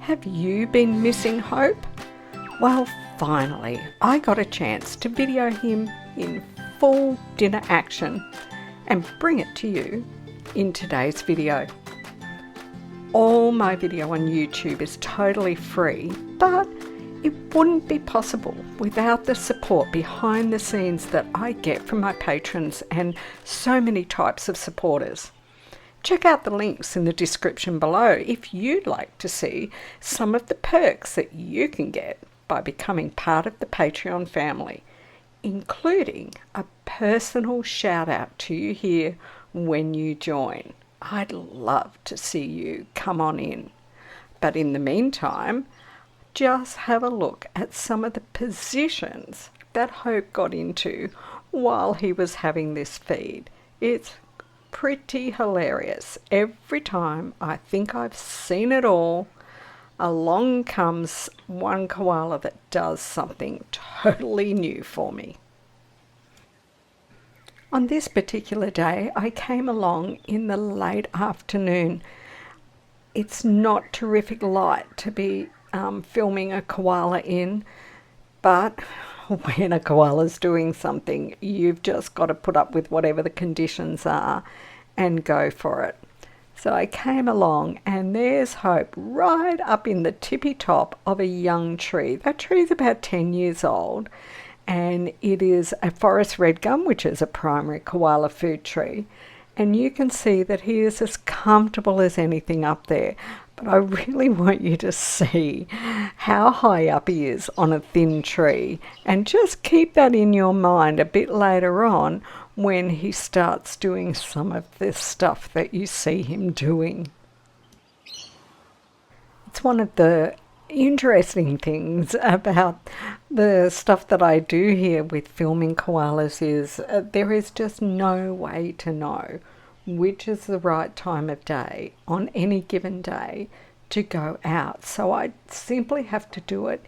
Have you been missing Hope? Well, finally, I got a chance to video him in full dinner action and bring it to you in today's video. All my video on YouTube is totally free, but it wouldn't be possible without the support behind the scenes that I get from my patrons and so many types of supporters. Check out the links in the description below if you'd like to see some of the perks that you can get by becoming part of the Patreon family, including a personal shout out to you here when you join. I'd love to see you come on in. But in the meantime, just have a look at some of the positions that Hope got into while he was having this feed. It's pretty hilarious. Every time I think I've seen it all, along comes one koala that does something totally new for me. On this particular day, I came along in the late afternoon. It's not terrific light to be filming a koala in, but when a koala's doing something, you've just got to put up with whatever the conditions are and go for it. So I came along and there's Hope right up in the tippy top of a young tree. That tree's about 10 years old and it is a forest red gum, which is a primary koala food tree. And you can see that he is as comfortable as anything up there. But I really want you to see how high up he is on a thin tree. And just keep that in your mind a bit later on when he starts doing some of this stuff that you see him doing. It's one of the interesting things about the stuff that I do here with filming koalas is there is just no way to know which is the right time of day on any given day to go out. So I simply have to do it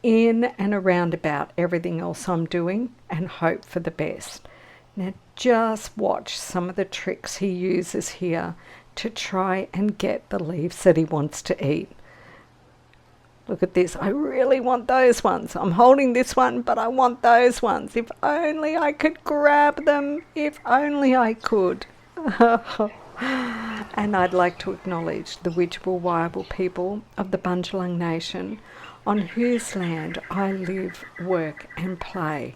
in and around about everything else I'm doing and hope for the best. Now just watch some of the tricks he uses here to try and get the leaves that he wants to eat. Look at this. I really want those ones. I'm holding this one, but I want those ones. If only I could grab them. If only I could. And I'd like to acknowledge the Widjabul Waiable people of the Bundjalung Nation on whose land I live, work and play.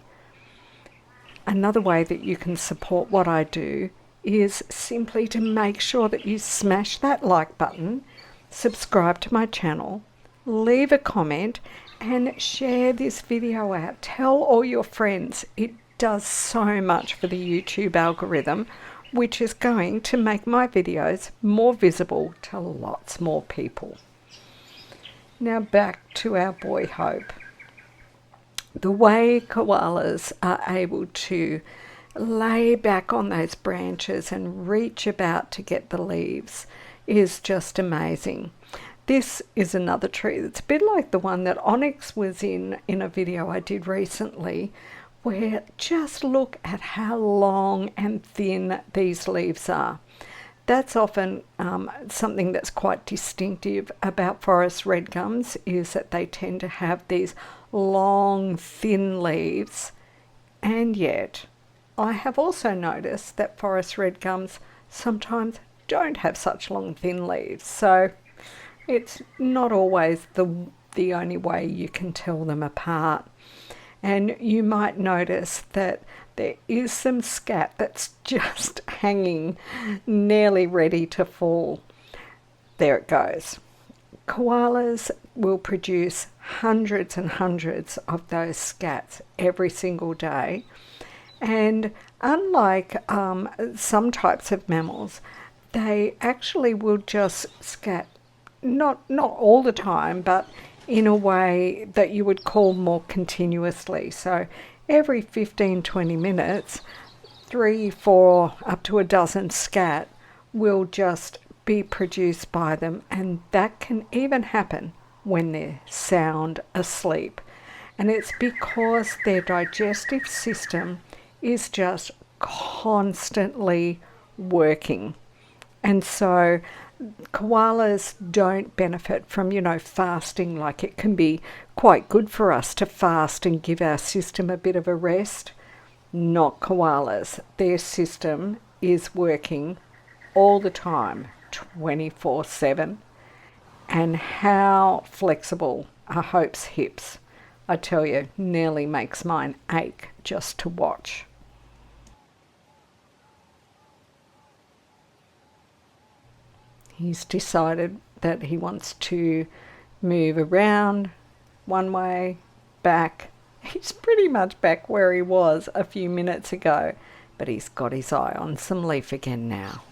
Another way that you can support what I do is simply to make sure that you smash that like button, subscribe to my channel, leave a comment and share this video out. Tell all your friends. It does so much for the YouTube algorithm, which is going to make my videos more visible to lots more people. Now back to our boy Hope. The way koalas are able to lay back on those branches and reach about to get the leaves is just amazing. This is another tree that's a bit like the one that Onyx was in a video I did recently, where just look at how long and thin these leaves are. That's often something that's quite distinctive about forest red gums, is that they tend to have these long, thin leaves. And yet, I have also noticed that forest red gums sometimes don't have such long, thin leaves. So it's not always the only way you can tell them apart. And you might notice that there is some scat that's just hanging, nearly ready to fall. There it goes. Koalas will produce hundreds and hundreds of those scats every single day. And unlike some types of mammals, they actually will just scat, not all the time, but in a way that you would call more continuously. So every 15-20 minutes, 3, 4, up to a dozen scat will just be produced by them, and that can even happen when they're sound asleep. And it's because their digestive system is just constantly working. And so Koalas don't benefit from, fasting. Like, it can be quite good for us to fast and give our system a bit of a rest. Not koalas. Their system is working all the time, 24/7. And how flexible are Hope's hips. I tell you, nearly makes mine ache just to watch. He's decided that he wants to move around one way, back. He's pretty much back where he was a few minutes ago, but he's got his eye on some leaf again now.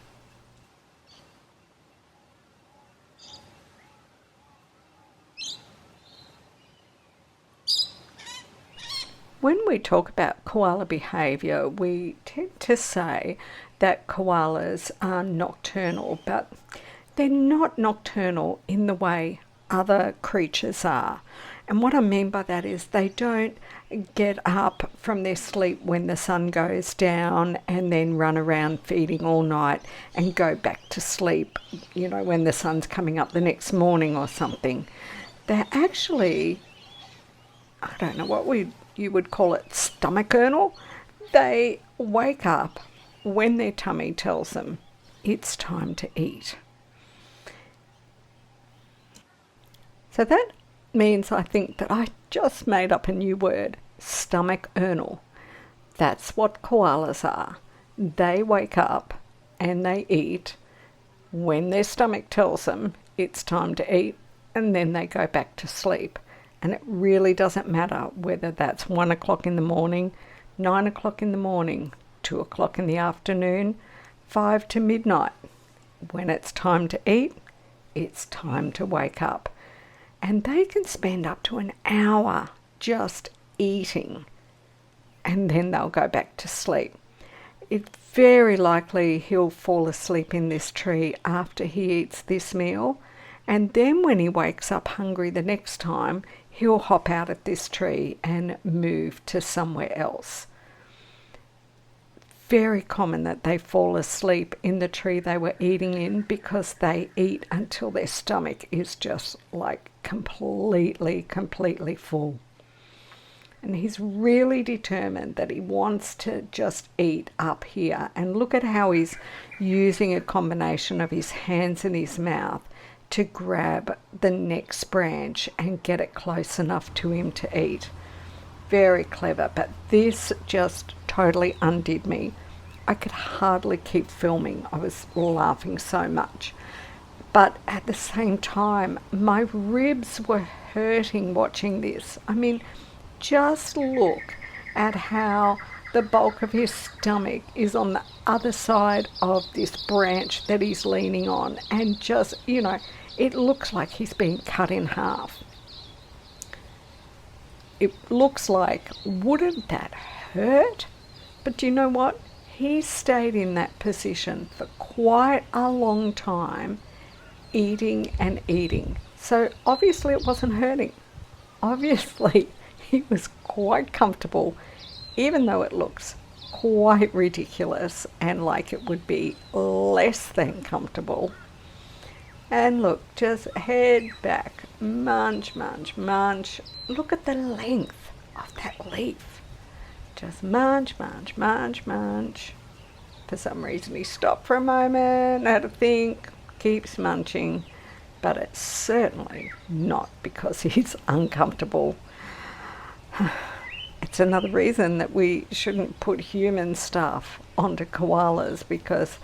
When we talk about koala behaviour, we tend to say that koalas are nocturnal, but they're not nocturnal in the way other creatures are. And what I mean by that is they don't get up from their sleep when the sun goes down and then run around feeding all night and go back to sleep, when the sun's coming up the next morning or something. They're actually, I don't know what you would call it, stomachernal. They wake up when their tummy tells them it's time to eat. So that means, I think, that I just made up a new word, stomachernal. That's what koalas are. They wake up and they eat when their stomach tells them it's time to eat, and then they go back to sleep. And it really doesn't matter whether that's 1 o'clock in the morning, 9 o'clock in the morning, 2 o'clock in the afternoon, 5 to midnight. When it's time to eat, it's time to wake up. And they can spend up to an hour just eating, and then they'll go back to sleep. It's very likely he'll fall asleep in this tree after he eats this meal, and then when he wakes up hungry the next time, he'll hop out of this tree and move to somewhere else. Very common that they fall asleep in the tree they were eating in, because they eat until their stomach is just like completely full. And he's really determined that he wants to just eat up here. And look at how he's using a combination of his hands and his mouth to grab the next branch and get it close enough to him to eat. Very clever, but this just totally undid me. I could hardly keep filming. I was laughing so much. But at the same time, my ribs were hurting watching this. I mean, just look at how the bulk of his stomach is on the other side of this branch that he's leaning on, and just, it looks like he's been cut in half. It looks like, wouldn't that hurt? But do you know what? He stayed in that position for quite a long time, eating and eating. So obviously it wasn't hurting. Obviously he was quite comfortable, even though it looks quite ridiculous and like it would be less than comfortable. And look, just head back, munch, munch, munch. Look at the length of that leaf. Just munch, munch, munch, munch. For some reason he stopped for a moment, had to think, keeps munching, but it's certainly not because he's uncomfortable. It's another reason that we shouldn't put human stuff onto koalas, because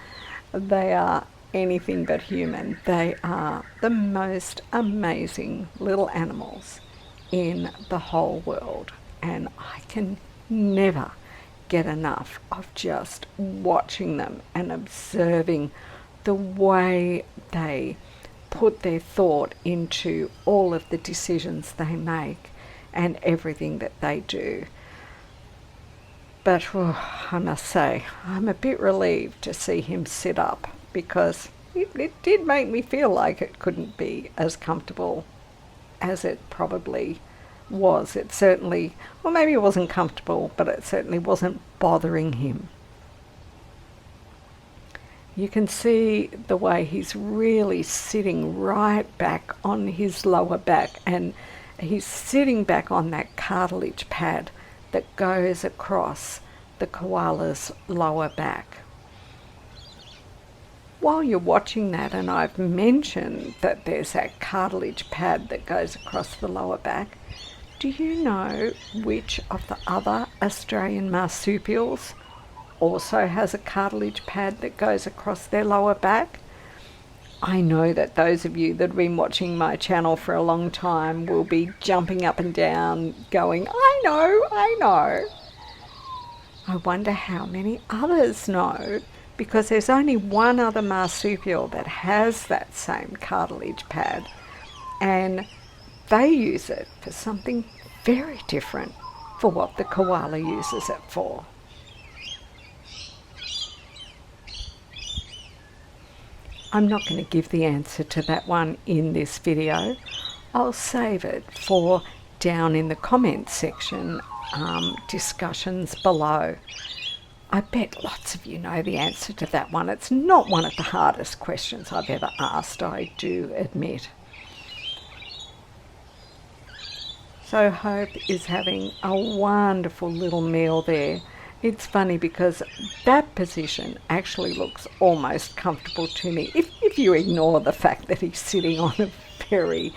they are anything but human. They are the most amazing little animals in the whole world, and I can never get enough of just watching them and observing the way they put their thought into all of the decisions they make and everything that they do. But I must say, I'm a bit relieved to see him sit up, because it did make me feel like it couldn't be as comfortable as it probably was. It certainly, well, maybe it wasn't comfortable, but it certainly wasn't bothering him. You can see the way he's really sitting right back on his lower back, and he's sitting back on that cartilage pad that goes across the koala's lower back. While you're watching that, and I've mentioned that there's that cartilage pad that goes across the lower back, do you know which of the other Australian marsupials also has a cartilage pad that goes across their lower back? I know that those of you that have been watching my channel for a long time will be jumping up and down going, I know. I wonder how many others know, because there's only one other marsupial that has that same cartilage pad, and they use it for something very different for what the koala uses it for. I'm not going to give the answer to that one in this video. I'll save it for down in the comments section discussions below. I bet lots of you know the answer to that one. It's not one of the hardest questions I've ever asked, I do admit. So Hope is having a wonderful little meal there. It's funny because that position actually looks almost comfortable to me, if you ignore the fact that he's sitting on a very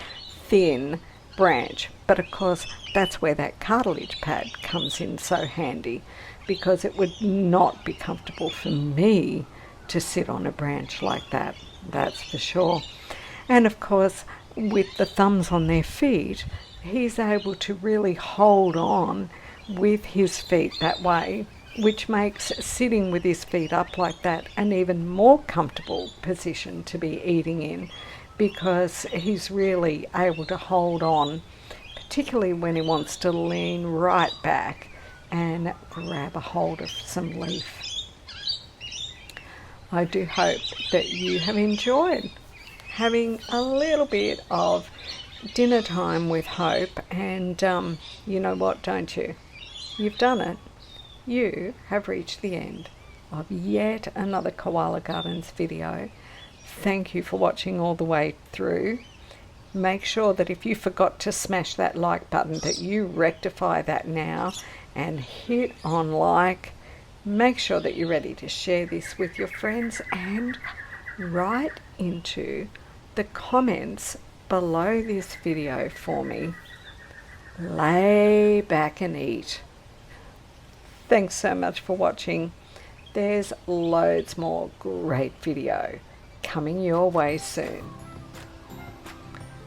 thin branch. But of course, that's where that cartilage pad comes in so handy, because it would not be comfortable for me to sit on a branch like that, that's for sure. And of course, with the thumbs on their feet, he's able to really hold on with his feet that way, which makes sitting with his feet up like that an even more comfortable position to be eating in, because he's really able to hold on, particularly when he wants to lean right back and grab a hold of some leaf. I do hope that you have enjoyed having a little bit of dinner time with Hope, and you know what, don't you? You've done it. You have reached the end of yet another Koala Gardens video. Thank you for watching all the way through. Make sure that if you forgot to smash that like button, that you rectify that now and hit on like. Make sure that you're ready to share this with your friends, and write into the comments below this video for me. Lay back and eat. Thanks so much for watching. There's loads more great video coming your way soon.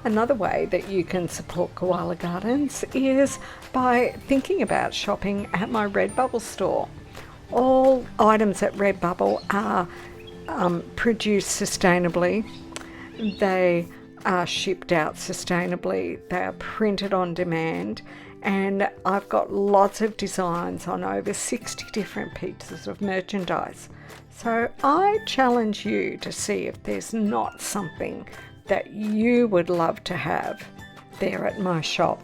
Another way that you can support Koala Gardens is by thinking about shopping at my Redbubble store. All items at Redbubble are produced sustainably. They are shipped out sustainably. They are printed on demand, and I've got lots of designs on over 60 different pieces of merchandise. So I challenge you to see if there's not something that you would love to have there at my shop.